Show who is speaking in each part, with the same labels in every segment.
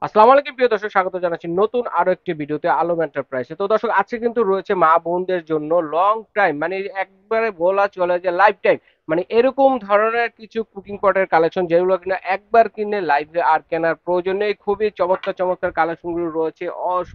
Speaker 1: আসসালামু আলাইকুম প্রিয় দর্শক, স্বাগত জানাচ্ছি নতুন আরো একটি ভিডিওতে আলম এন্টারপ্রাইজে। তো দর্শক, আজকে কিন্তু রয়েছে মা বোনদের জন্য লং টাইম, মানে একবারে বলা চলে যে লাইফ টাইম, মানে এরকম ধরনের কিছু কুকিং পটের কালেকশন যেগুলো কিনা একবার কিনে লাইফে আর কেনার প্রয়োজন নেই। খুবই চমৎকার চমৎকার কালেকশন গুলো রয়েছে।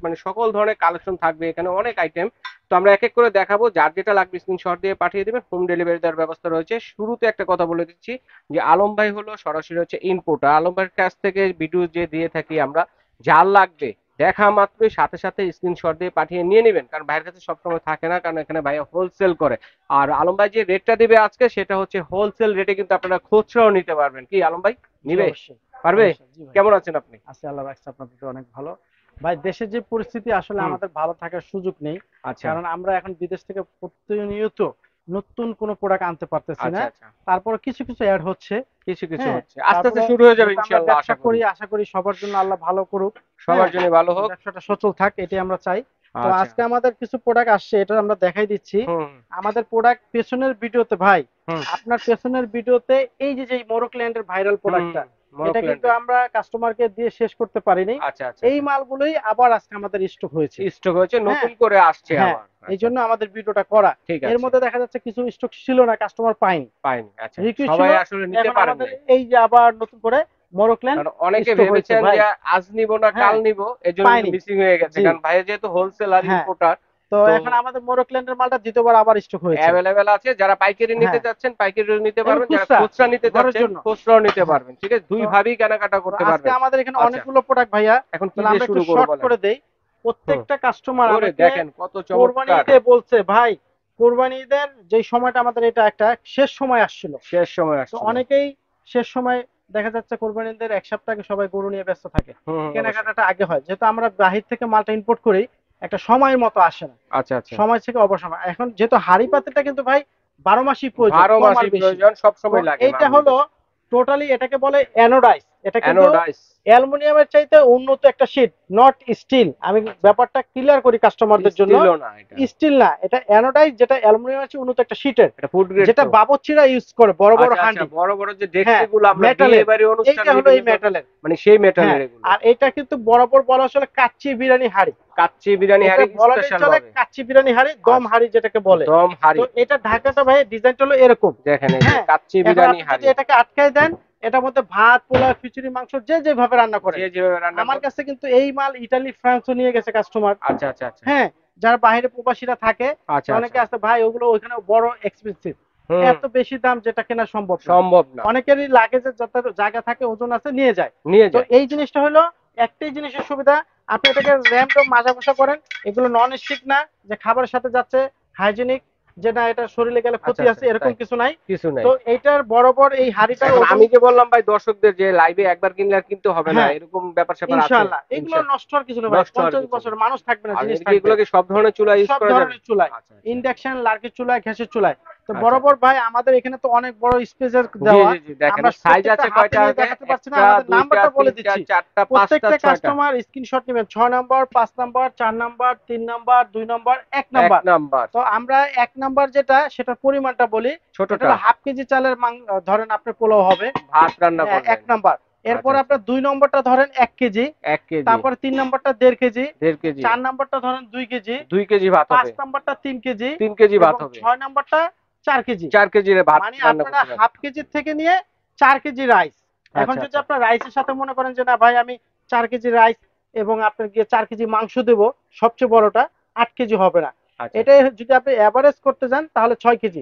Speaker 1: মানে সকল ধরনের কালেকশন থাকবে এখানে, অনেক আইটেম। তো আমরা এক এক করে দেখাবো, যার যেটা লাগবে স্ক্রিনশট দিয়ে পাঠিয়ে দেবেন, হোম ডেলিভারি দেওয়ার ব্যবস্থা রয়েছে। শুরুতে একটা কথা বলে দিচ্ছি যে আলম ভাই হলো সরাসরি হচ্ছে ইম্পোর্টার। আলম ভাইয়ের কাছ থেকে ভিডিও যে দিয়ে থাকি আমরা, যার লাগবে দেখা মাত্রই সাথে সাথে স্ক্রিনশট দিয়ে পাঠিয়ে নিয়ে নেবেন, কারণ ভাইয়ের কাছে সবসময় থাকে না, কারণ এখানে ভাইয়া হোলসেল করে। আর আলম ভাই যে রেটটা দিবে আজকে, সেটা হচ্ছে হোলসেল রেটে, কিন্তু আপনারা খুচরাও নিতে পারবেন। কি আলম ভাই
Speaker 2: জি
Speaker 1: নিবে?
Speaker 2: অবশ্যই।
Speaker 1: পারবে?
Speaker 2: অবশ্যই জি ভাই।
Speaker 1: কেমন আছেন আপনি?
Speaker 2: আছি, আল্লাহ রাখছে আপনাদের তো অনেক ভালো। ভাই দেশের যে পরিস্থিতি আসলে
Speaker 1: হুম।
Speaker 2: আমাদের ভালো থাকার সুযোগ নেই।
Speaker 1: আচ্ছা
Speaker 2: কারণ আমরা এখন বিদেশ থেকে প্রতিনিয়ত নতুন কোনো প্রোডাক্ট আনতে পারতেছি না।
Speaker 1: আচ্ছা আচ্ছা।
Speaker 2: তারপরে কিছু কিছু অ্যাড হচ্ছে।
Speaker 1: কিছু কিছু
Speaker 2: হ্যাঁ,
Speaker 1: হচ্ছে, আস্তে আস্তে
Speaker 2: তারপরে
Speaker 1: শুরু হয়ে যাবে
Speaker 2: যেহেতু আমরা
Speaker 1: ইনশাল্লাহ,
Speaker 2: ব্যবসা
Speaker 1: আশা করি।
Speaker 2: করি, আশা করি সবার জন্য আল্লাহ ভালো করুক।
Speaker 1: সবার
Speaker 2: হ্যাঁ,
Speaker 1: জন্য ভালো হোক।
Speaker 2: ব্যবসাটা সচল থাক এটাই আমরা চাই। তো
Speaker 1: আচ্ছা।
Speaker 2: আজকে আমাদের কিছু প্রোডাক্ট আসছে, এটা আমরা দেখাই দিচ্ছি।
Speaker 1: হুম
Speaker 2: আমাদের প্রোডাক্ট পেছনের ভিডিওতে ভাই,
Speaker 1: হুম
Speaker 2: আপনার পেছনের ভিডিওতে এই যে যে মোরোক্ল্যান্ডের ভাইরাল
Speaker 1: হুম।
Speaker 2: প্রোডাক্টটা, এটা কিন্তু
Speaker 1: মরক্ল্যান্ডের।
Speaker 2: আমরা কাস্টমারকে দিয়ে শেষ করতে পারিনি।
Speaker 1: আচ্ছা আচ্ছা
Speaker 2: এই
Speaker 1: আচ্ছা।
Speaker 2: মালগুলোই আবার আজকে আমাদের স্টক হয়েছে।
Speaker 1: স্টক হয়েছে,
Speaker 2: হ্যাঁ,
Speaker 1: নতুন করে আসছে
Speaker 2: হ্যাঁ,
Speaker 1: আবার।
Speaker 2: এই
Speaker 1: আচ্ছা
Speaker 2: জন্য
Speaker 1: আচ্ছা।
Speaker 2: আমাদের ভিডিওটা করা।
Speaker 1: ঠিক
Speaker 2: এর
Speaker 1: আছে।
Speaker 2: মধ্যে দেখা যাচ্ছে কিছু স্টক ছিল না, কাস্টমার পায়নি,
Speaker 1: পাইনি, আচ্ছা।
Speaker 2: রিকোয়েস্ট ছিল।
Speaker 1: সবাই আসলে নিতে
Speaker 2: এখন
Speaker 1: পারেন
Speaker 2: আমাদের
Speaker 1: নাই।
Speaker 2: এই যে আবার নতুন করে মোরোক্ল্যান্ড
Speaker 1: কারণ অনেকে
Speaker 2: স্টক হয়েছে
Speaker 1: ভেবেছেন
Speaker 2: ভাই।
Speaker 1: যে আজ নিব না কাল
Speaker 2: হ্যাঁ,
Speaker 1: নিব, এর জন্য কিন্তু
Speaker 2: পায়নি।
Speaker 1: মিসিং হয়ে গেছে,
Speaker 2: জি,
Speaker 1: কারণ ভাইয়া যেহেতু হোলসেলার
Speaker 2: হ্যাঁ।
Speaker 1: ইম্পোর্টার।
Speaker 2: তো
Speaker 1: তো
Speaker 2: এখন আমাদের মোরোক্ল্যান্ডের মালটা দ্বিতীয়বার আবার স্টক হয়েছে।
Speaker 1: অ্যাভেলেবেল আছে, যারা পাইকারি নিতে
Speaker 2: হ্যাঁ,
Speaker 1: যাচ্ছেন পাইকারিও নিতে
Speaker 2: এবং
Speaker 1: পারবেন, যারা
Speaker 2: খুচরা
Speaker 1: খুচরা নিতে
Speaker 2: ঘরের
Speaker 1: যাচ্ছেন
Speaker 2: জন্য।
Speaker 1: খুচরাও নিতে
Speaker 2: হ্যাঁ,
Speaker 1: পারবেন। ঠিক আছে, দুই
Speaker 2: তো
Speaker 1: ভাবেই কেনাকাটা
Speaker 2: তো
Speaker 1: করতে
Speaker 2: আজকে
Speaker 1: পারবেন।
Speaker 2: আমাদের এখানে
Speaker 1: আচ্ছা,
Speaker 2: অনেকগুলো প্রোডাক্ট ভাইয়া।
Speaker 1: এখন কি
Speaker 2: তাহলে
Speaker 1: দিয়ে
Speaker 2: আমরা একটু
Speaker 1: শুরু করবো
Speaker 2: শর্ট
Speaker 1: বলেন?
Speaker 2: করে দেই।
Speaker 1: হুম।
Speaker 2: প্রত্যেকটা কাস্টমার
Speaker 1: ওরে
Speaker 2: আমাকে
Speaker 1: দেখেন কত
Speaker 2: কোরবানি
Speaker 1: চমৎকার।
Speaker 2: ঈদে বলছে ভাই, কোরবানি ঈদের যে সময়টা আমাদের এটা একটা শেষ সময় আসছিল।
Speaker 1: শেষ সময়
Speaker 2: তো
Speaker 1: আসছিল।
Speaker 2: অনেকেই শেষ সময় দেখা যাচ্ছে কোরবানি ঈদের এক সপ্তাহ আগে সবাই গরু নিয়ে ব্যস্ত থাকে।
Speaker 1: হুম হুম, অবশ্যই।
Speaker 2: কেনাকাটাটা আগে হয়, যেহেতু আমরা বাহির থেকে মালটা ইম্পোর্ট করি, একটা সময়ের মতো আসে না।
Speaker 1: আচ্ছা আচ্ছা।
Speaker 2: সময় থেকে অবসময় এখন যেহেতু হাড়ি পাতিলটা কিন্তু ভাই 12 মাসই প্রয়োজন,
Speaker 1: 12
Speaker 2: কম আর
Speaker 1: মাসই
Speaker 2: বেশি।
Speaker 1: প্রয়োজন, সব
Speaker 2: তো
Speaker 1: সময় লাগে
Speaker 2: এইটা হলো
Speaker 1: মামুনদের।
Speaker 2: টোটালি, এটাকে বলে অ্যানোডাইজ। এটা কিন্তু
Speaker 1: অ্যানোডাইস।
Speaker 2: অ্যালুমিনিয়ামের চাইতে উন্নত একটা শীট, নট স্টিল। আমি
Speaker 1: আচ্ছা।
Speaker 2: ব্যাপারটা ক্লিয়ার করি কাস্টমারদের জন্য।
Speaker 1: স্টিলও না এটা।
Speaker 2: স্টিল না, এটা অ্যানোডাইজ, যেটা অ্যালুমিনিয়ামের চেয়ে উন্নত একটা শীটের,
Speaker 1: এটা ফুড গ্রেড
Speaker 2: যেটা
Speaker 1: তো।
Speaker 2: বাবুর্চিরা ইউজ করে বড় বড়
Speaker 1: আচ্ছা আচ্ছা,
Speaker 2: হাঁডি।
Speaker 1: বড় বড় যে
Speaker 2: হ্যাঁ,
Speaker 1: ডেকচি গুলো আমরা বিয়ে
Speaker 2: মেটালের।
Speaker 1: বাড়ি অনুষ্ঠান
Speaker 2: এইটা হলো
Speaker 1: বিভিন্ন
Speaker 2: এই মেটালের।
Speaker 1: মানে সেই
Speaker 2: হ্যাঁ,
Speaker 1: মেটালের এগুলো।
Speaker 2: আর এটা কিন্তু বরাবর বলা চলে কাচ্চি বিরিয়ানি হাঁড়ি।
Speaker 1: কাচ্চি বিরিয়ানি
Speaker 2: এটা
Speaker 1: হাড়ি
Speaker 2: বলাটাই
Speaker 1: স্পেশাল
Speaker 2: চলে
Speaker 1: ভাবে।
Speaker 2: কাচ্চি বিরিয়ানি হাঁড়ি, দম
Speaker 1: আচ্ছা।
Speaker 2: হাঁড়ি যেটাকে বলে।
Speaker 1: দম
Speaker 2: তো
Speaker 1: হাড়ি।
Speaker 2: এটা ঢাকাটা ভাই ডিজাইনটা হলো এরকম।
Speaker 1: দেখেন এই যে
Speaker 2: হ্যাঁ,
Speaker 1: কাচ্চি
Speaker 2: এখন
Speaker 1: বিরিয়ানি
Speaker 2: আপনি যদি
Speaker 1: হাড়ি।
Speaker 2: এটাকে আটকায় দেন, এটার মধ্যে ভাত, পোলাও, খিচুড়ি, মাংস যে যেভাবে রান্না
Speaker 1: যে
Speaker 2: করেন।
Speaker 1: যেভাবে রান্না
Speaker 2: আমার
Speaker 1: করবে।
Speaker 2: কাছে কিন্তু এই মাল ইটালি, ফ্রান্সও নিয়ে গেছে কাস্টমার।
Speaker 1: আচ্ছা আচ্ছা আচ্ছা
Speaker 2: হ্যাঁ, যারা বাইরে প্রবাসীরা থাকে, তো
Speaker 1: আচ্ছা আচ্ছা।
Speaker 2: অনেকে আছে ভাই ওগুলো ওইখানে বড় এক্সপেন্সিভ,
Speaker 1: হুম।
Speaker 2: এত বেশি দাম যেটা কেনা সম্ভব না।
Speaker 1: সম্ভব না।
Speaker 2: অনেকেরই লাগেজের যত জায়গা থাকে, ওজন আছে, নিয়ে যায়।
Speaker 1: নিয়ে
Speaker 2: তো
Speaker 1: যায়।
Speaker 2: এই জিনিসটা হলো একটাই জিনিসের সুবিধা, আপনি এটাকে র্যাম্প মাজা ঘষা করেন। এগুলো নন স্টিক না যে খাবারের সাথে যাচ্ছে, হাইজেনিক, যে না এটা শরীরে গেলে
Speaker 1: আচ্ছা
Speaker 2: ক্ষতি
Speaker 1: আচ্ছা,
Speaker 2: আছে, এরকম
Speaker 1: তাই
Speaker 2: কিছু নাই।
Speaker 1: কিছু নাই।
Speaker 2: তো এইটার বরাবর এই হাড়িটার
Speaker 1: এখন
Speaker 2: ওজন,
Speaker 1: আমি যে বললাম ভাই দর্শকদের যে লাইভে একবার কিনলে আর কিনতে হবে না,
Speaker 2: হ্যাঁ,
Speaker 1: এরকম ব্যাপার স্যাপার আছে?
Speaker 2: ইনশাআল্লাহ এগুলো
Speaker 1: ইনশাল্লাহ।
Speaker 2: নষ্ট হওয়ার কিছু না ভাই,
Speaker 1: নষ্ট হওয়ার
Speaker 2: 50
Speaker 1: কিছু
Speaker 2: বছর
Speaker 1: নেই।
Speaker 2: মানুষ থাকবে না,
Speaker 1: আর
Speaker 2: জিনিস
Speaker 1: এদিকে
Speaker 2: থাকবে।
Speaker 1: এগুলো কি সব ধরনের চুলা ইউজ
Speaker 2: সব
Speaker 1: করা যাবে?
Speaker 2: ধরনের চুলায়,
Speaker 1: আচ্ছা আচ্ছা
Speaker 2: ইন্ডাকশন, লার্কির চুলায়, গ্যাসের চুলায়। তো
Speaker 1: আচ্ছা
Speaker 2: বরাবর
Speaker 1: আচ্ছা।
Speaker 2: ভাই আমাদের এখানে তো অনেক বড় স্পেসের
Speaker 1: জি
Speaker 2: দেওয়া।
Speaker 1: জি জি, দেখেন
Speaker 2: আমরা
Speaker 1: সাইজ
Speaker 2: প্রত্যেকটা
Speaker 1: আছে
Speaker 2: হাতে
Speaker 1: কয়টা
Speaker 2: নিয়ে
Speaker 1: আগে?
Speaker 2: দেখাতে পারছি না,
Speaker 1: একটা,
Speaker 2: আমাদের
Speaker 1: দুইটা,
Speaker 2: নাম্বারটা বলে
Speaker 1: তিনটা,
Speaker 2: দিচ্ছি।
Speaker 1: চারটা, পাঁচটা,
Speaker 2: প্রত্যেকটা
Speaker 1: ছয়টা।
Speaker 2: কাস্টমার স্ক্রিনশট নেবেন, 6 নম্বর, 5 নম্বর, 4 নম্বর, 3 নম্বর, 2 নম্বর, এক
Speaker 1: এক
Speaker 2: নাম্বার।
Speaker 1: নাম্বার।
Speaker 2: তো আমরা 1 নম্বর যেটা, সেটার পরিমাণটা বলি। এটা
Speaker 1: ছোটটা।
Speaker 2: হলো হাফ কেজি চালের ধরেন আপনার পোলাও হবে।
Speaker 1: ভাত রান্না
Speaker 2: হ্যাঁ, এক
Speaker 1: করবেন।
Speaker 2: নাম্বার। এরপর
Speaker 1: আচ্ছা আচ্ছা।
Speaker 2: আপনার 2 নম্বরটা ধরেন 1 কেজি।
Speaker 1: 1 কেজি।
Speaker 2: তারপরে 3 নম্বরটা 1.5 কেজি।
Speaker 1: 1.5 কেজি।
Speaker 2: 4 নম্বরটা ধরেন 2 কেজি।
Speaker 1: 2 কেজি ভাত
Speaker 2: পাঁচ
Speaker 1: হবে।
Speaker 2: নাম্বারটা 3 কেজি।
Speaker 1: 3 কেজি ভাত
Speaker 2: এবং
Speaker 1: হবে।
Speaker 2: 6 নম্বরটা 4 কেজি।
Speaker 1: 4 কেজির ভাত
Speaker 2: মানে
Speaker 1: রান্না
Speaker 2: আপনারা
Speaker 1: করতে পারবেন।
Speaker 2: হাফ কেজির থেকে নিয়ে 4 কেজি রাইস। এখন
Speaker 1: আচ্ছা
Speaker 2: যদি
Speaker 1: আচ্ছা
Speaker 2: আপনার রাইসের সাথে মনে করেন যে না ভাই আমি 4 কেজি রাইস এবং আপনার গিয়ে 4 কেজি মাংস দেবো, সবচেয়ে বড়টা 8 কেজি হবে না।
Speaker 1: আচ্ছা
Speaker 2: এটা যদি আপনি অ্যাভারেজ করতে যান তাহলে 6 কেজি।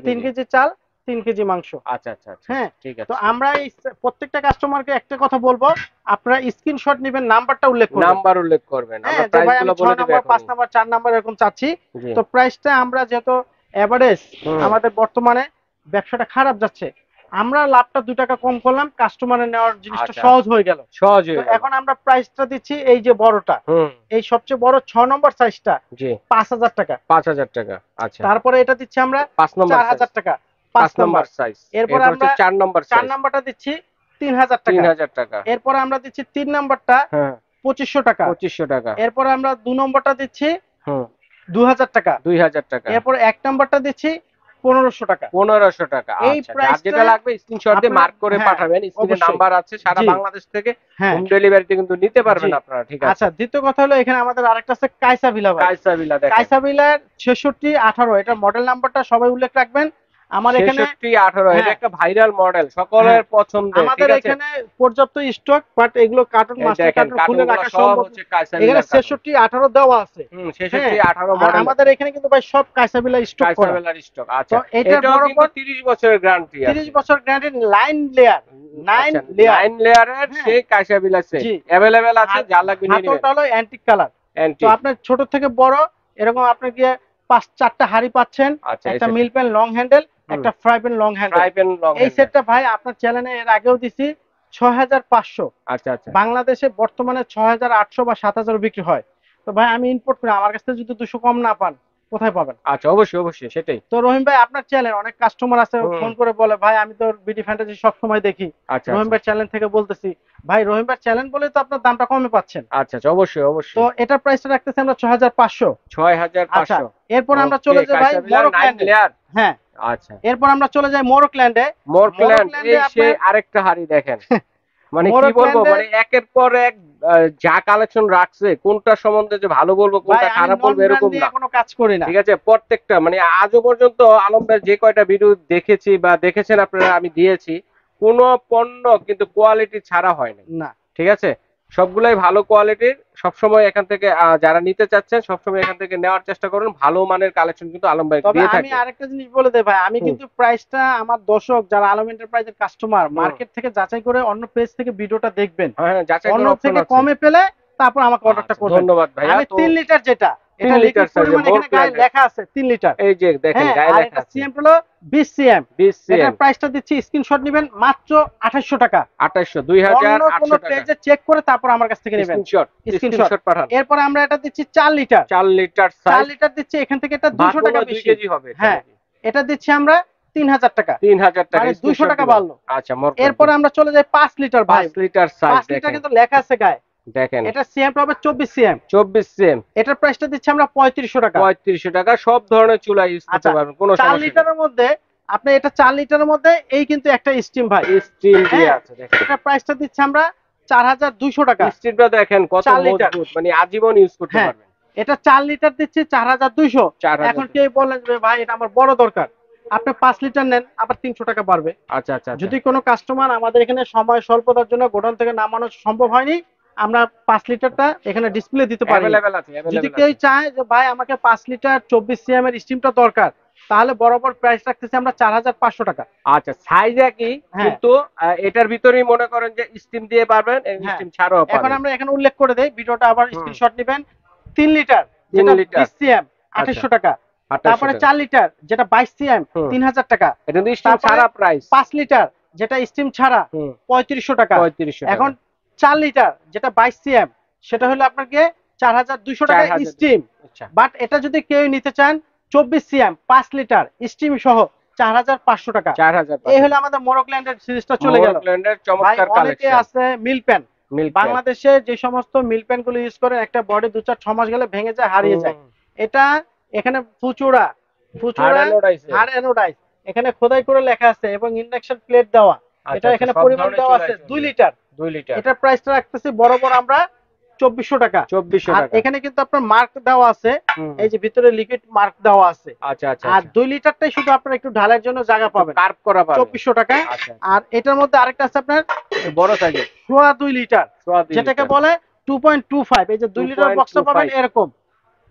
Speaker 2: তিন
Speaker 1: 6 কেজি।
Speaker 2: কেজি চাল, 3 কেজি মাংস।
Speaker 1: আচ্ছা আচ্ছা আচ্ছা,
Speaker 2: হ্যাঁ,
Speaker 1: ঠিক
Speaker 2: তো
Speaker 1: আছে।
Speaker 2: আমরা এই প্রত্যেকটা কাস্টমারকে একটা কথা বলবো, আপনারা স্ক্রিনশট নেবেন, নাম্বারটা উল্লেখ করবেন।
Speaker 1: নাম্বার উল্লেখ করবেন, আমরা
Speaker 2: হ্যাঁ, যে
Speaker 1: প্রাইস
Speaker 2: ভাই আমি
Speaker 1: গুলো বলে
Speaker 2: ছয়
Speaker 1: দেব
Speaker 2: নম্বর, পাঁচ
Speaker 1: এখনই।
Speaker 2: নাম্বার, 4 নাম্বার এরকম চাচ্ছি।
Speaker 1: জি।
Speaker 2: তো প্রাইসটা আমরা যেহেতু এভারেজ,
Speaker 1: হুম।
Speaker 2: আমাদের বর্তমানে ব্যবসাটা খারাপ যাচ্ছে, আমরা লাভটা 2 টাকা কম করলাম, কাস্টমারের নেওয়ার জিনিসটা
Speaker 1: আচ্ছা
Speaker 2: সহজ
Speaker 1: আচ্ছা,
Speaker 2: হয়ে গেল।
Speaker 1: সহজ
Speaker 2: তো
Speaker 1: হয়ে গেল।
Speaker 2: এখন আমরা প্রাইসটা দিচ্ছি এই যে বড়টা,
Speaker 1: হুম।
Speaker 2: এই সবচেয়ে বড় 6 নম্বর সাইজটা
Speaker 1: জি।
Speaker 2: 5,000 টাকা।
Speaker 1: 5,000 টাকা। আচ্ছা।
Speaker 2: তারপরে এটা দিচ্ছি আমরা
Speaker 1: 5 নম্বর
Speaker 2: চার
Speaker 1: সাইজ।
Speaker 2: হাজার টাকা পাঁচ
Speaker 1: 5 নম্বর
Speaker 2: নাম্বার।
Speaker 1: সাইজ।
Speaker 2: এরপর
Speaker 1: এরপর হচ্ছে
Speaker 2: আমরা
Speaker 1: 4 নম্বর
Speaker 2: 4
Speaker 1: সাইজ।
Speaker 2: নাম্বারটা দিচ্ছি 3,000 টাকা।
Speaker 1: 3,000 টাকা।
Speaker 2: এরপরে আমরা দিচ্ছি 3 নাম্বারটা
Speaker 1: হ্যাঁ।
Speaker 2: 2,500 টাকা।
Speaker 1: 2500 টাকা।
Speaker 2: এরপরে আমরা 2 নম্বরটা দিচ্ছি
Speaker 1: হুম।
Speaker 2: 2,000 টাকা।
Speaker 1: 2,000 টাকা।
Speaker 2: এরপর 1 নাম্বারটা দিচ্ছি 1500 টাকা।
Speaker 1: 1500 টাকা।
Speaker 2: এই
Speaker 1: আচ্ছা, যার
Speaker 2: প্রাইসটা
Speaker 1: যেটা লাগবে স্ক্রিনশট দিয়ে
Speaker 2: আপনার
Speaker 1: মার্ক করে
Speaker 2: হ্যাঁ,
Speaker 1: পাঠাবেন। স্ক্রিনে
Speaker 2: অবশ্যই।
Speaker 1: নাম্বার আছে, সারা
Speaker 2: জি,
Speaker 1: বাংলাদেশ থেকে
Speaker 2: হ্যাঁ,
Speaker 1: হোম ডেলিভারিতে কিন্তু নিতে পারবেন
Speaker 2: জি।
Speaker 1: আপনারা। ঠিক
Speaker 2: আচ্ছা,
Speaker 1: আছে।
Speaker 2: দ্বিতীয় কথা হলো এখানে আমাদের আরেকটা আছে কাইসা ভিলা ভাই।
Speaker 1: কাইসা ভিলা দেখেন।
Speaker 2: কাইসা বিলার 6618 এটা মডেল নাম্বারটা সবাই উল্লেখ রাখবেন। আমার এখানে
Speaker 1: 6618 এটা
Speaker 2: হ্যাঁ,
Speaker 1: একটা ভাইরাল মডেল,
Speaker 2: হ্যাঁ,
Speaker 1: সকলের পছন্দের।
Speaker 2: আমাদের
Speaker 1: ঠিক আছে।
Speaker 2: এখানে পর্যাপ্ত স্টক, বাট এগুলো কার্টুন
Speaker 1: এই
Speaker 2: মাস্টার
Speaker 1: দেখেন
Speaker 2: কার্টুন খুলে
Speaker 1: কার্টুনগুলো
Speaker 2: রাখা
Speaker 1: সব
Speaker 2: সম্ভব না।
Speaker 1: হচ্ছে কাইসা
Speaker 2: এখানে
Speaker 1: ভিলার কার্টুন।
Speaker 2: 6618 দেওয়া আছে। হ্যাঁ,
Speaker 1: 6618
Speaker 2: আর
Speaker 1: মডেল।
Speaker 2: আমাদের এখানে কিন্তু ভাই সব কাইসা বিলা স্টক
Speaker 1: কাইসা
Speaker 2: করা।
Speaker 1: ভিলার স্টক।
Speaker 2: তো
Speaker 1: আচ্ছা,
Speaker 2: এটার
Speaker 1: এটাও কিন্তু
Speaker 2: বরাবর
Speaker 1: 30 বছরের গ্যারান্টি
Speaker 2: 30
Speaker 1: আছে।
Speaker 2: বছর গ্যারান্টি, লাইন লেয়ার, 9
Speaker 1: আচ্ছা,
Speaker 2: লেয়ার।
Speaker 1: 9 লেয়ারের
Speaker 2: হ্যাঁ,
Speaker 1: সেই কাইসা ভিলা সেট
Speaker 2: জি।
Speaker 1: अवेलेबल আছে,
Speaker 2: আর
Speaker 1: যা লাগবে নিয়ে নেবেন।
Speaker 2: হাতলটা হলো অ্যান্টিক কালার। তো
Speaker 1: অ্যান্টিক।
Speaker 2: আপনার ছোট থেকে বড় এরকম আপনার গিয়ে 4টা হাড়ি পাচ্ছেন,
Speaker 1: আচ্ছা, এই
Speaker 2: একটা
Speaker 1: সেটটা।
Speaker 2: মিল প্যান লং হ্যান্ডেল,
Speaker 1: হুম।
Speaker 2: একটা fry pan long handle.
Speaker 1: Fry pan long
Speaker 2: এই
Speaker 1: হ্যান্ডেল।
Speaker 2: সেটটা ভাই আপনার চ্যানেলে এর আগেও দিছি 6500।
Speaker 1: আচ্ছা, আচ্ছা।
Speaker 2: বাংলাদেশে বর্তমানে 6800 বা 7000 বিক্রি হয়। তো ভাই আমি ইম্পোর্ট করি, আমার কাছ থেকে যদি 200 কম না পান কোথায় পাবেন?
Speaker 1: আচ্ছা, অবশ্যই, অবশ্যই সেটাই।
Speaker 2: তো রহিম ভাই আপনার চ্যানেল অনেক কাস্টমার আছে
Speaker 1: হুম।
Speaker 2: ফোন করে বলে ভাই আমি তো বিডি ফ্যান্টাসি সব সময় দেখি,
Speaker 1: আচ্ছা,
Speaker 2: রহিম
Speaker 1: আচ্ছা।
Speaker 2: ভাই চ্যানেল থেকে বলতেছি। ভাই রহিম ভাই চ্যানেল বলে তো আপনার দামটা কমে পাচ্ছেন।
Speaker 1: আচ্ছা, আচ্ছা, অবশ্যই,
Speaker 2: তো
Speaker 1: অবশ্যই।
Speaker 2: এটার প্রাইসটা রাখতেছি আমরা 6500। আচ্ছা,
Speaker 1: 6500।
Speaker 2: এরপর আমরা
Speaker 1: ওকে,
Speaker 2: চলে যাই ভাই
Speaker 1: কাইসা ভিলার 9
Speaker 2: মোরোক্ল্যান্ডে।
Speaker 1: লেয়ার।
Speaker 2: হ্যাঁ,
Speaker 1: আচ্ছা।
Speaker 2: এরপর আমরা চলে যাই মোরোক্ল্যান্ডে।
Speaker 1: মোরক্ল্যান্ড,
Speaker 2: মোরোক্ল্যান্ডে
Speaker 1: এই সেই
Speaker 2: আপনার
Speaker 1: আরেকটা হাড়ি দেখেন। মানে কি বলবো,
Speaker 2: মোরোক্ল্যান্ডে
Speaker 1: মানে একের পর এক যা কালেকশন রাখছে, কোনটা সম্বন্ধে যে ভালো বলবো
Speaker 2: ভাই
Speaker 1: কোনটা
Speaker 2: আমি
Speaker 1: খারাপ
Speaker 2: নন
Speaker 1: বলবো
Speaker 2: ব্র্যান্ড
Speaker 1: এরকম
Speaker 2: নিয়ে
Speaker 1: না।
Speaker 2: কোনো কাজ করি না।
Speaker 1: ঠিক আছে, প্রত্যেকটা মানে আজও পর্যন্ত আলম ভাইয়ের যে কয়টা ভিডিও দেখেছি বা দেখেছেন আপনারা, আমি দিয়েছি, কোনো পণ্য কিন্তু কোয়ালিটি ছাড়া হয় না।
Speaker 2: না,
Speaker 1: ঠিক আছে, সবগুলাই ভালো কোয়ালিটির। সবসময় এখান থেকে যারা নিতে চাচ্ছেন সবসময় এখান থেকে নেওয়ার চেষ্টা করুন। ভালো মানের কালেকশন কিন্তু আলম ভাই
Speaker 2: তবে
Speaker 1: দিয়ে
Speaker 2: আমি
Speaker 1: থাকে।
Speaker 2: আরেকটা জিনিস বলে দেই ভাই, আমি
Speaker 1: হুম।
Speaker 2: কিন্তু প্রাইসটা আমার দর্শক যারা আলম এন্টারপ্রাইজের কাস্টমার
Speaker 1: হুম।
Speaker 2: মার্কেট থেকে যাচাই করে অন্য পেজ থেকে ভিডিওটা দেখবেন।
Speaker 1: হ্যাঁ, হ্যাঁ, যাচাই
Speaker 2: অন্য
Speaker 1: করার অপশন
Speaker 2: থেকে
Speaker 1: আছে।
Speaker 2: কমে পেলে তারপর আমাকে অর্ডারটা
Speaker 1: আচ্ছা,
Speaker 2: করবেন।
Speaker 1: ধন্যবাদ ভাইয়া।
Speaker 2: আমি
Speaker 1: তো
Speaker 2: 3 লিটার যেটা,
Speaker 1: 3
Speaker 2: এটা
Speaker 1: লিটার
Speaker 2: লিকুইড
Speaker 1: সাইজে
Speaker 2: পরিমাণ এখানে গায়ে
Speaker 1: মোরক্ল্যান্ডের,
Speaker 2: লেখা আছে 3 লিটার।
Speaker 1: এই যে দেখেন
Speaker 2: হ্যাঁ,
Speaker 1: গায়ে
Speaker 2: আর
Speaker 1: লেখা
Speaker 2: এটা
Speaker 1: আছে
Speaker 2: সিএম হলো 20 সিএম।
Speaker 1: 20
Speaker 2: এটার
Speaker 1: সিএম।
Speaker 2: প্রাইসটা দিচ্ছি, স্ক্রিনশট নেবেন মাত্র 2800 টাকা।
Speaker 1: 2800,
Speaker 2: অন্য কোন
Speaker 1: 2800 টাকা।
Speaker 2: পেজে চেক করে তারপর আমার কাছ থেকে নেবেন
Speaker 1: স্ক্রিনশট,
Speaker 2: স্ক্রিনশট।
Speaker 1: স্ক্রিনশট পাঠান।
Speaker 2: এরপর আমরা এটা দিচ্ছি 4 লিটার।
Speaker 1: 4 litre
Speaker 2: 4
Speaker 1: size.
Speaker 2: লিটার দিচ্ছি, এখান থেকে এটা
Speaker 1: বা
Speaker 2: 200 টাকা
Speaker 1: কোনো 2
Speaker 2: বেশি।
Speaker 1: কেজি হবে এটা
Speaker 2: হ্যাঁ,
Speaker 1: নাকি?
Speaker 2: এটা দিচ্ছি আমরা 3000 টাকা।
Speaker 1: 3000 টাকা
Speaker 2: মানে 200
Speaker 1: স্ক্রিনশট
Speaker 2: টাকা
Speaker 1: দিবেন।
Speaker 2: বাড়লো।
Speaker 1: আচ্ছা, মোরক্ল্যান্ড।
Speaker 2: এরপর আমরা চলে যাই 5 লিটার ভাই।
Speaker 1: 5 লিটার সাইজ
Speaker 2: 5 লিটার
Speaker 1: দেখেন।
Speaker 2: কিন্তু লেখা আছে গায়ে।
Speaker 1: দেখেন
Speaker 2: এটা সিএম হবে 24 সিএম।
Speaker 1: 24 সিএম।
Speaker 2: এটার প্রাইসটা দিচ্ছি আমরা 3500 টাকা।
Speaker 1: 3500 টাকা। সব ধরনের চুলা ইউজ করতে
Speaker 2: আচ্ছা,
Speaker 1: পারবেন, কোনো
Speaker 2: 4
Speaker 1: সমস্যা নেই।
Speaker 2: লিটারের মধ্যে আপনি এটা 4 লিটারের মধ্যে এই কিন্তু একটা স্টিম ভাই।
Speaker 1: স্টিল দিয়ে
Speaker 2: হ্যাঁ,
Speaker 1: আছে দেখেন।
Speaker 2: এটার প্রাইসটা দিচ্ছি আমরা 4200 টাকা।
Speaker 1: স্টিলটা দেখেন কত
Speaker 2: 4 লিটার।
Speaker 1: মজবুত, মানে আজীবন ইউজ করতে
Speaker 2: হ্যাঁ,
Speaker 1: পারবেন।
Speaker 2: এটা 4 লিটার দিচ্ছি 4200।
Speaker 1: 4000।
Speaker 2: এখন কেউ বলেন যে ভাই এটা আমার বড় দরকার, আপনি 5 লিটার নেন, আবার 300 টাকা বাড়বে।
Speaker 1: আচ্ছা, আচ্ছা, আচ্ছা।
Speaker 2: যদি কোনো কাস্টমার আমাদের এখানে সময় স্বল্পতার জন্য গোডাউন থেকে নামানো সম্ভব হয়নি, আমরা 5 লিটারটা এখানে ডিসপ্লে দিতে পারি।
Speaker 1: अवेलेबल আছে,
Speaker 2: যদি
Speaker 1: अवेलेबल
Speaker 2: কেউ
Speaker 1: আছে।
Speaker 2: চায় যে ভাই আমাকে 5 লিটার 24 সিএম এর স্টিমটা দরকার, তাহলে বরাবর প্রাইস রাখতেছি আমরা 4500 টাকা।
Speaker 1: আচ্ছা, সাইজ একই,
Speaker 2: হ্যাঁ।
Speaker 1: কিন্তু এটার ভিতরেই মনে করেন যে স্টিম দিয়ে পারবেন,
Speaker 2: হ্যাঁ।
Speaker 1: স্টিম ছাড়াও
Speaker 2: এখন
Speaker 1: পাবেন।
Speaker 2: আমরা এখানে উল্লেখ করে দেই, ভিডিওটা আবার
Speaker 1: হুম।
Speaker 2: স্ক্রিনশট নেবেন। 3 লিটার
Speaker 1: 3
Speaker 2: যেটা
Speaker 1: লিটার।
Speaker 2: 20 সিএম
Speaker 1: আচ্ছা।
Speaker 2: 2800 টাকা।
Speaker 1: 2800
Speaker 2: তারপরে
Speaker 1: টাকা।
Speaker 2: 4 লিটার যেটা 22 সিএম
Speaker 1: হুম।
Speaker 2: 3000 টাকা।
Speaker 1: এটা কিন্তু স্টিম
Speaker 2: তারপরে
Speaker 1: ছাড়া প্রাইস।
Speaker 2: 5 লিটার যেটা স্টিম ছাড়া
Speaker 1: হুম।
Speaker 2: 3500 টাকা।
Speaker 1: 3500 টাকা।
Speaker 2: এখন 4 লিটার যেটা 22 সিএম সেটা হলো আপনার গিয়ে 4200 টাকা
Speaker 1: 4000
Speaker 2: স্টিম।
Speaker 1: আচ্ছা।
Speaker 2: বাট এটা যদি কেউ নিতে চান 24 সিএম 5 লিটার স্টিম সহ 4500 টাকা।
Speaker 1: 4000
Speaker 2: এই হলো আমাদের মোরোক্ল্যান্ডের সিরিজটা চলে গেল।
Speaker 1: মোরক্ল্যান্ডের
Speaker 2: ভাই
Speaker 1: চমৎকার
Speaker 2: অনেকে
Speaker 1: কালেকশন।
Speaker 2: আছে মিল প্যান।
Speaker 1: মিল্ক
Speaker 2: বাংলাদেশে যে সমস্ত মিল প্যান গুলো ইউজ করে একটা বডি 2-4-6 মাস গেলে ভেঙে যায়, হারিয়ে যায়। এটা এখানে ফুচুড়া হাড় অ্যানোডাইজ এখানে খোদাই করে লেখা আছে এবং ইন্ডাকশন প্লেট দেওয়া। এটা এখানে পরিমাণ দেওয়া আছে 2 লিটার।
Speaker 1: 2 লিটার।
Speaker 2: এটার প্রাইসটা রাখতেছি বরাবর আমরা 2400 টাকা।
Speaker 1: 2400
Speaker 2: আর
Speaker 1: টাকা।
Speaker 2: এখানে কিন্তু আপনার মার্ক দেওয়া আছে,
Speaker 1: হুম।
Speaker 2: এই যে ভিতরে লিকুইড মার্ক দেওয়া আছে।
Speaker 1: আচ্ছা, আচ্ছা।
Speaker 2: আর 2 লিটারটাই শুধু আপনার একটু ঢালার জন্য জায়গা পাবেন,
Speaker 1: কার্ভ করা পাবেন।
Speaker 2: 2400 টাকা।
Speaker 1: আচ্ছা,
Speaker 2: আর এটার মধ্যে আরেকটা আছে আপনার
Speaker 1: বড় সাইজের
Speaker 2: 2 লিটার যেটাকে বলে 2.25। এই যে 2 লিটার বক্সটা পাবেন এরকম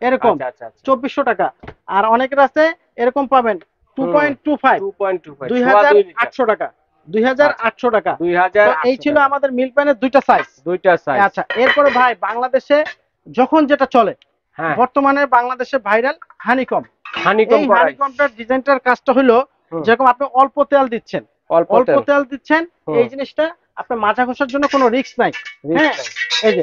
Speaker 2: এরকম
Speaker 1: আচ্ছা, আচ্ছা, আচ্ছা।
Speaker 2: 2400 টাকা। আর অনেকের আছে এরকম পাবেন 2.25 2800 টাকা। 2800 টাকা। তো
Speaker 1: 2000।
Speaker 2: এই ছিল আমাদের মিল প্যানের দুইটা সাইজ।
Speaker 1: দুইটা সাইজ।
Speaker 2: আচ্ছা, এরপরে ভাই বাংলাদেশে যখন যেটা চলে,
Speaker 1: হ্যাঁ।
Speaker 2: বর্তমানে বাংলাদেশে ভাইরাল হানিকম।
Speaker 1: হানিকম
Speaker 2: এই
Speaker 1: করাই।
Speaker 2: হানিকমটার ডিজাইনটার কাজটা হলো
Speaker 1: হুম।
Speaker 2: যেরকম আপনি অল্প তেল দিচ্ছেন,
Speaker 1: অল্প
Speaker 2: অল্প
Speaker 1: তেল।
Speaker 2: তেল দিচ্ছেন,
Speaker 1: হুম।
Speaker 2: এই জিনিসটা আপনার মাথা ঘষার জন্য কোনো রিস্ক নাই। হ্যাঁ, এই যে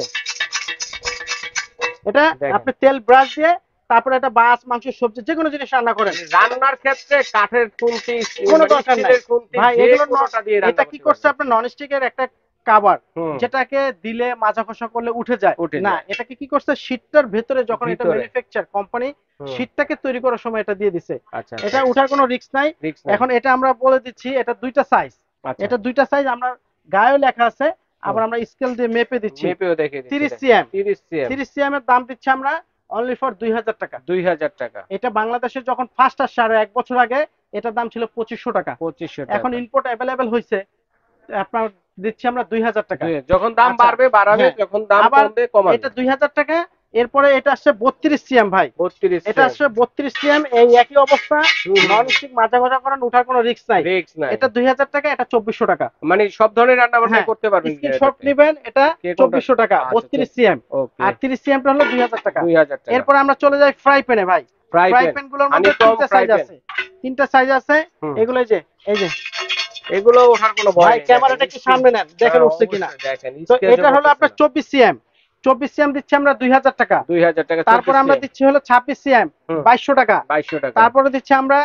Speaker 2: এটা
Speaker 1: দেখেন।
Speaker 2: আপনি তেল ব্রাশ দিয়ে তারপরে একটা মাছ মাংস সবজি যে কোনো জিনিস রান্না করেন,
Speaker 1: রান্নার ক্ষেত্রে কাঠের খুন্তি,
Speaker 2: কোনো দরকার নাই
Speaker 1: স্টিলের খুন্তি,
Speaker 2: ভাই।
Speaker 1: যে
Speaker 2: এগুলো
Speaker 1: কোনোটা দিয়ে রান্না
Speaker 2: এটা কি
Speaker 1: করতে
Speaker 2: করছে
Speaker 1: পারবেন।
Speaker 2: আপনার ননস্টিকের একটা কভার, যেটাকে দিলে মাজা ঘষা করলে উঠে যায় না, এটাকে কি করছে শীটটার ভেতরে যখন এটা ম্যানুফ্যাকচার কোম্পানি শীটটাকে তৈরি করার সময় এটা দিয়ে দিছে। এটা উঠার কোনো রিস্ক নাই। এখন এটা আমরা বলে দিচ্ছি এটা দুইটা সাইজ, এটা দুইটা সাইজ আমরা গায়েও লেখা আছে, আবার আমরা স্কেল দিয়ে মেপে দিচ্ছি। 30 সিএম, 30 সিএম এর দাম দিচ্ছি আমরা অনলি ফর 2000 টাকা।
Speaker 1: 2000 টাকা।
Speaker 2: এটা বাংলাদেশে যখন ফার্স্ট আসছে আরো 1 বছর আগে এটার দাম ছিল 2500 টাকা।
Speaker 1: 2500 টাকা।
Speaker 2: এখন ইম্পোর্ট अवेलेबल হইছে, আপনার দিচ্ছি আমরা 2000 টাকা।
Speaker 1: যখন দাম বাড়বে বাড়াবে, যখন দাম কমবে কমাবে।
Speaker 2: এটা 2000 টাকা। এরপরে এটা আসছে 32 সিএম ভাই,
Speaker 1: 32
Speaker 2: এটা আসছে 32 সিএম, এই একই অবস্থা, নন স্টিক মাজা ঘষা করার উঠার কোনো রিস্ক নাই। এটা 2000 টাকা, এটা 2400 টাকা।
Speaker 1: মানে সব ধরনের রান্না বান্না করতে পারবেন।
Speaker 2: স্ক্রিনশট নেবেন, এটা 2400 টাকা 32 সিএম, আর 30 সিএম টা হলো 2000 টাকা। এরপর আমরা চলে যাই ফ্রাই প্যানে ভাই। ফ্রাই প্যান গুলোর মধ্যে তিনটা সাইজ আছে, তিনটা সাইজ আছে। এগুলো এই যে
Speaker 1: এগুলো ওঠার কোনো ভয়
Speaker 2: নেই। ক্যামেরাটা একটু সামনে নেন, দেখেন উঠছে কিনা। তো এটা হলো আপনার 24 সিএম, 24 সিএম দিচ্ছি আমরা 2000 টাকা।
Speaker 1: 2000 টাকা।
Speaker 2: তারপর আমরা দিচ্ছি হলো 26 সিএম 2200 টাকা।
Speaker 1: 2200 টাকা।
Speaker 2: তারপরে দিচ্ছি আমরা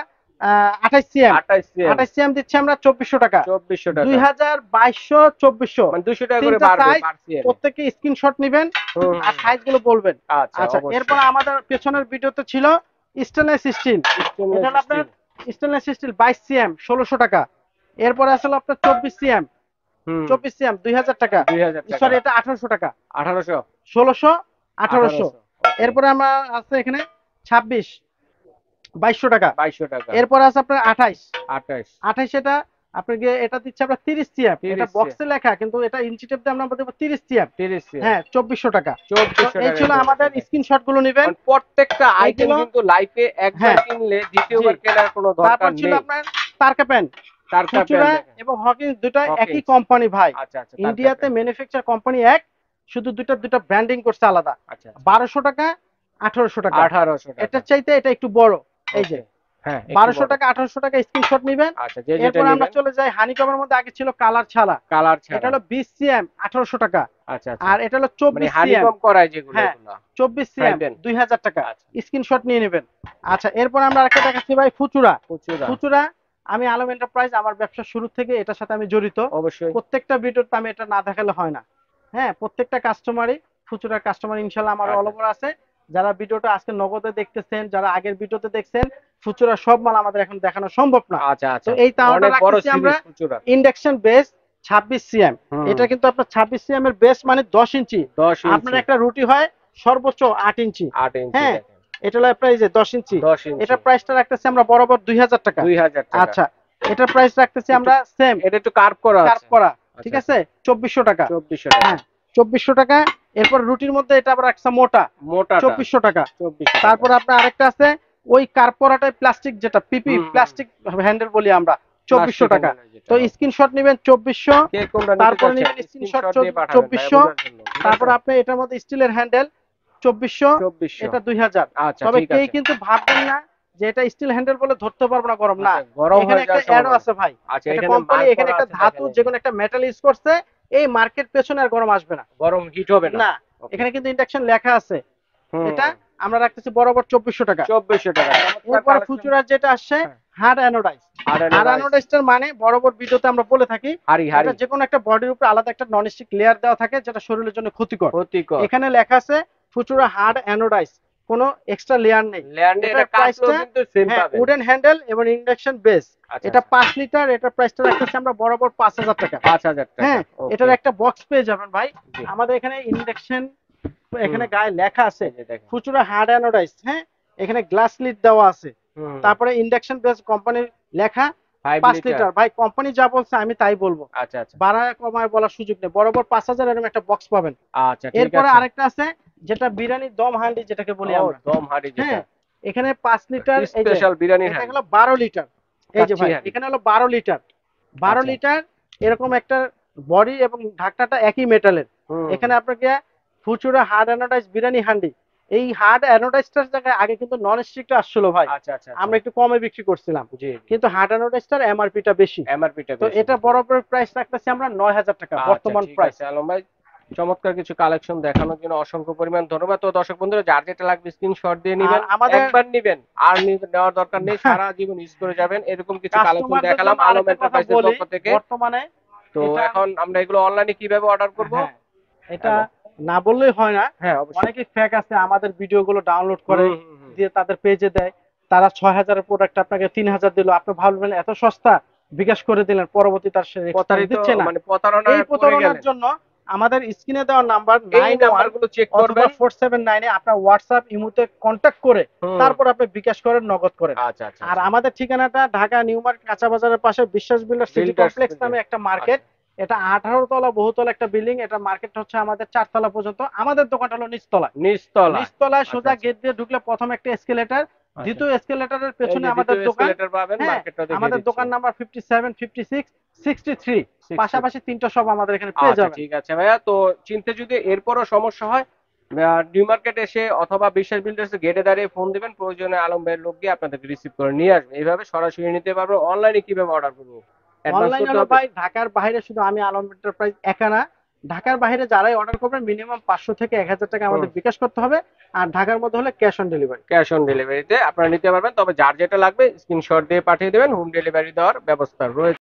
Speaker 2: 28 সিএম, 28 সিএম দিচ্ছি আমরা 2400 টাকা।
Speaker 1: 2400 টাকা।
Speaker 2: 2000 2200 2400
Speaker 1: মানে 200 টাকা করে বাড়বে পার সিএম।
Speaker 2: প্রত্যেককে স্ক্রিনশট নেবেন আর সাইজ গুলো বলবেন। আচ্ছা, এরপর আমাদের পেছনের ভিডিওতে ছিল স্টেনলেস স্টিল, এটা হলো আপনার স্টেনলেস স্টিল 22 সিএম 1600 টাকা। এরপর আসলে আপনার 24 সিএম, 24 সিএম 2000 টাকা। সরি, এটা 1800 টাকা।
Speaker 1: 1800
Speaker 2: 1600 1800। এরপর আমরা আছে এখানে 26 2200 টাকা।
Speaker 1: 2200 টাকা।
Speaker 2: এরপর আছে আপনার 28
Speaker 1: 28
Speaker 2: এটা আপনাকে এটা দিচ্ছে আমরা 30 সিএম, এটা বক্সে লেখা কিন্তু এটা ইঞ্চি টেপ দিয়ে আমরা বলতে 30 সিএম। হ্যাঁ, 2400 টাকা।
Speaker 1: 2400
Speaker 2: এই ছিল আমাদের স্ক্রিনশট গুলো নেবেন।
Speaker 1: প্রত্যেকটা আইটেম কিন্তু লাইফে একবার কিনলে দ্বিতীয়বার কেনার কোনো দরকার নেই।
Speaker 2: তারপর ছিল আপনার তারকা প্যান, এবং হকিন্স, দুটো একই কোম্পানি ভাই। ইন্ডিয়াতে ম্যানুফ্যাকচার কোম্পানি এক, শুধু দুটো ব্র্যান্ডিং করছে আলাদা। 1200 টাকা 1800 টাকা। এটা চাইতে এটা একটু বড়, এই যে 1200 টাকা 1800 টাকা স্ক্রিনশট নেবেন। এরপর আমরা চলে যাই হানিকমের মধ্যে, আগে ছিল কালার ছাড়া, এটা হলো 20 সিএম 1800 টাকা। আর এটা হলো 24 সিএম, হানিকম করায় যেগুলো, 24 সিএম 2000 টাকা। স্ক্রিনশট নিয়ে নেবেন। আচ্ছা, এরপর আমরা আরেকটা দেখাচ্ছি ভাই ফুচুরা। আমি আলম এন্টারপ্রাইজ, আমার ব্যবসা শুরু থেকে এটার সাথে আমি জড়িত। অবশ্যই প্রত্যেকটা ভিডিওতে আমি এটা না দেখালে হয় না। হ্যাঁ, প্রত্যেকটা কাস্টমারই ফুচুরার কাস্টমার ইনশাআল্লাহ আমার অল ওভার আছে। যারা ভিডিওটা আজকে নগদে দেখতেছেন, যারা আগের ভিডিওতে দেখছেন, ফুচুরা সব মাল আমাদের এখন দেখানো সম্ভব না। তো এই তাওয়াটা রাখছি আমরা ইন্ডাকশন বেস 26 সিএম। এটা কিন্তু আপনার 26 সিএম এর বেস মানে 10 ইঞ্চি। আপনার একটা রুটি হয় সর্বোচ্চ 8 ইঞ্চি। হ্যাঁ, এটা হলো প্রাইস 10 ইঞ্চি। এটা প্রাইসটা রাখতেছি আমরা বরাবর 2000 টাকা। আচ্ছা, এটার প্রাইস রাখতেছি আমরা সেম,
Speaker 1: এটা একটু কার্ভ করা,
Speaker 2: ঠিক আছে, 2400 টাকা। 2400 টাকা। এরপর রুটির মধ্যে এটা আবার একটা মোটা 2400 টাকা। তারপর আপনার আরেকটা আছে ওই কার্ভ করাটাই প্লাস্টিক, যেটা পিপি প্লাস্টিক হ্যান্ডেল বলি আমরা, 2400 টাকা। তো স্ক্রিনশট নেবেন 2400, তারপর নেবেন স্ক্রিনশট 2400, তারপর আপনি এটার মধ্যে স্টিলের হ্যান্ডেল 2400, এটা 2000। তবে কেউ কিন্তু ভাববেন না যে এটা স্টিল হ্যান্ডেল বলে ধরতে পারবো না, গরম না, এখানে একটা অ্যারো আছে ভাই। এটা কোম্পানি এখানে একটা ধাতু, যে কোনো একটা মেটাল ইউজ করছে, এই মার্কেট পেছনে আর গরম আসবে না,
Speaker 1: গরম হিট হবে না।
Speaker 2: এখানে কিন্তু ইন্ডাকশন লেখা আছে। এটা আমরা রাখতেছি বরাবর 2400 টাকা। এরপর ফুচুরার যেটা আসছে হার্ড অ্যানোডাইজ। হার্ড অ্যানোডাইজটার মানে বরাবর ভিডিওতে আমরা বলে থাকি, এটা যে কোনো একটা বডির উপর আলাদা একটা ননস্টিক লেয়ার দেওয়া থাকে, যেটা শরীরের জন্য ক্ষতিকর। এখানে লেখা আছে ফুচুরা হার্ড অ্যানোডাইজ, কোনো এক্সট্রা লেয়ার নেই। এটার প্রাইসটা উডেন হ্যান্ডেল এবং ইন্ডাকশন বেস। এটা 5 লিটার, এটার প্রাইসটা রাখতেছি আমরা বরাবর 5000 টাকা। হ্যাঁ, এটার একটা বক্স পেয়ে যাবেন ভাই। আমাদের এখানে ইন্ডাকশন, এখানে গায়ে লেখা আছে ফুচুরা হার্ড অ্যানোডাইজ। হ্যাঁ, এখানে গ্লাস লিড দেওয়া আছে, তারপরে ইন্ডাকশন বেস কোম্পানির লেখা 5 লিটার। ভাই কোম্পানি যা বলছে আমি তাই বলবো, বাড়ায় কমায় বলার সুযোগ নেই। বরাবর 5000 এরকম একটা বক্স পাবেন। এরপরে আরেকটা আছে যেটা বিরিয়ানি দম হান্ডি, যেটাকে বলি আমরা দম হান্ডি। হ্যাঁ, এখানে 5 লিটার স্পেশাল বিরিয়ানি, এটা হলো 12 লিটার। এই যে ভাই, এখানে হলো 12 লিটার, 12 লিটার এরকম একটা বডি, এবং ঢাকনাটা একই মেটালের। এখানে আপনাকে ফুচুরা হার্ড অ্যানোডাইজ বিরিয়ানি হান্ডি, এই হার্ড অ্যানোডাইজটার জায়গায় আগে কিন্তু নন স্টিকটা আসছিল ভাই, আমরা একটু কমে বিক্রি করছিলাম, কিন্তু হার্ড অ্যানোডাইজটার এমআরপিটা বেশি। তো এটা বরাবর প্রাইস রাখতেছি আমরা 9000 টাকা বর্তমান প্রাইস।
Speaker 1: আলম ভাই, চমৎকার কিছু কালেকশন দেখানোর জন্য অসংখ্য পরিমাণ ধন্যবাদ। তো দর্শক বন্ধুরা, যার যেটা লাগবে স্ক্রিনশট দিয়ে নেবেন, একবার নেবেন আর নেওয়ার দরকার নেই, সারা জীবন ইউজ করে যাবেন। এরকম কিছু কালেকশন দেখালাম আলম এন্টারপ্রাইজের পক্ষ থেকে।
Speaker 2: বর্তমানে
Speaker 1: তো
Speaker 2: এটা
Speaker 1: এখন আমরা এগুলো অনলাইনে কিভাবে অর্ডার করব?
Speaker 2: হ্যাঁ, এটা না বললেই হয় না।
Speaker 1: হ্যাঁ অবশ্যই।
Speaker 2: অনেকে ফেক আছে, আমাদের ভিডিওগুলো ডাউনলোড করে
Speaker 1: হুম, হুম, হুম।
Speaker 2: দিয়ে তাদের পেজে দেয়। তারা 6,000 এর প্রোডাক্ট আপনাকে 3,000 দিল, আপনি ভাবলেন এত সস্তা, বিকাশ করে দিলেন, পরবর্তী তার সে রেসপন্স
Speaker 1: প্রতারিত
Speaker 2: দিচ্ছে না।
Speaker 1: মানে
Speaker 2: এই
Speaker 1: প্রতারণায় পড়ে
Speaker 2: প্রতারণার
Speaker 1: গেলেন।
Speaker 2: জন্য আমাদের স্ক্রিনে দেওয়া নাম্বার
Speaker 1: এই
Speaker 2: 91
Speaker 1: নাম্বারগুলো চেক
Speaker 2: অথবা
Speaker 1: করবেন।
Speaker 2: 479 এ আপনার হোয়াটসঅ্যাপ ইমোতে কন্টাক্ট করে
Speaker 1: হুম।
Speaker 2: তারপর আপনি বিকাশ করেন, নগদ করেন।
Speaker 1: আচ্ছা আচ্ছা
Speaker 2: আর
Speaker 1: আচ্ছা।
Speaker 2: আমাদের ঠিকানাটা ঢাকা নিউ মার্কেট কাঁচা বাজারের পাশে বিশ্বাস বিল্ডার সিটি
Speaker 1: বিল্ডার্স
Speaker 2: কমপ্লেক্স নামে একটা মার্কেট। এটা 18 তলা বহুতল একটা বিল্ডিং। এটা মার্কেট হচ্ছে আমাদের 4 তলা পর্যন্ত। আমাদের দোকানটা হলো নিচতলায়।
Speaker 1: নিচতলায়।
Speaker 2: নিচতলায়
Speaker 1: আচ্ছা
Speaker 2: সোজা
Speaker 1: আচ্ছা
Speaker 2: গেট দিয়ে ঢুকলে প্রথম একটা এসকেলেটর,
Speaker 1: আচ্ছা।
Speaker 2: দ্বিতীয় এসকেলেটরের
Speaker 1: এই
Speaker 2: পেছনে
Speaker 1: যে
Speaker 2: আমাদের
Speaker 1: দ্বিতীয়
Speaker 2: দোকান।
Speaker 1: এসকেলেটর পাবেন,
Speaker 2: হ্যাঁ,
Speaker 1: মার্কেটটা দেখিয়ে
Speaker 2: আমাদের
Speaker 1: দিচ্ছি।
Speaker 2: দোকান নাম্বার 57, 56, 63।
Speaker 1: 60।
Speaker 2: পাশাপাশি 3টা শপ আমাদের এখানে পেয়ে
Speaker 1: আচ্ছা
Speaker 2: যাবেন।
Speaker 1: ঠিক আছে ভাইয়া, তো চিনতে যদি এরপরও সমস্যা হয় নিউ মার্কেট এসে অথবা বিশ্বাস বিল্ডার্স গেটে দাঁড়িয়ে ফোন দিবেন, প্রয়োজনে আলম ভাইয়ের লোক গিয়ে আপনাদেরকে রিসিভ করে নিয়ে আসবে। এইভাবে সরাসরি নিতে পারবো। অনলাইনে কিভাবে অর্ডার করবো? অ্যাডভান্স
Speaker 2: অনলাইন
Speaker 1: করতে
Speaker 2: হলো
Speaker 1: হবে?
Speaker 2: ভাই ঢাকার বাইরে শুধু আমি আলম এন্টারপ্রাইজ একা না, ঢাকার বাইরে যারাই অর্ডার করবেন মিনিমাম 500 থেকে 1,000 টাকা
Speaker 1: হুম।
Speaker 2: আমাদের বিকাশ করতে হবে। আর ঢাকার মধ্যে হলে cash on delivery.
Speaker 1: Cash on ডেলিভারিতে আপনারা নিতে পারবেন, তবে যার যেটা লাগবে স্ক্রিনশট দিয়ে পাঠিয়ে দেবেন, হোম ডেলিভারি দেওয়ার ব্যবস্থা রয়েছে।